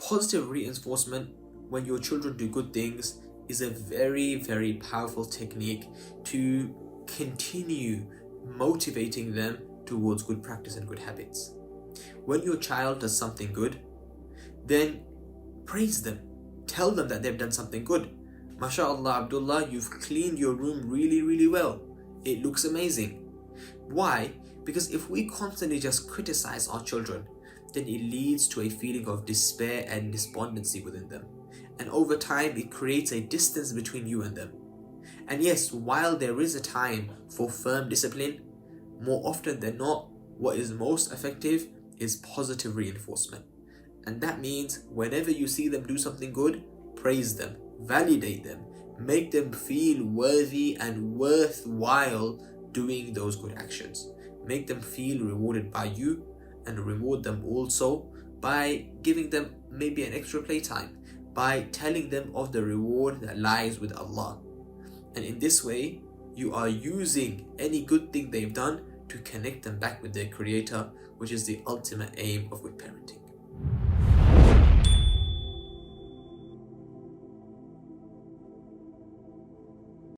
Positive reinforcement when your children do good things is a very, very powerful technique to continue motivating them towards good practice and good habits. When your child does something good, then praise them. Tell them that they've done something good. MashaAllah, Abdullah, you've cleaned your room really, really well. It looks amazing. Why? Because if we constantly just criticize our children, then it leads to a feeling of despair and despondency within them. And over time, it creates a distance between you and them. And yes, while there is a time for firm discipline, more often than not, what is most effective is positive reinforcement. And that means whenever you see them do something good, praise them, validate them, make them feel worthy and worthwhile doing those good actions. Make them feel rewarded by you, and reward them also by giving them maybe an extra playtime, by telling them of the reward that lies with Allah. And in this way, you are using any good thing they've done to connect them back with their Creator, which is the ultimate aim of good parenting.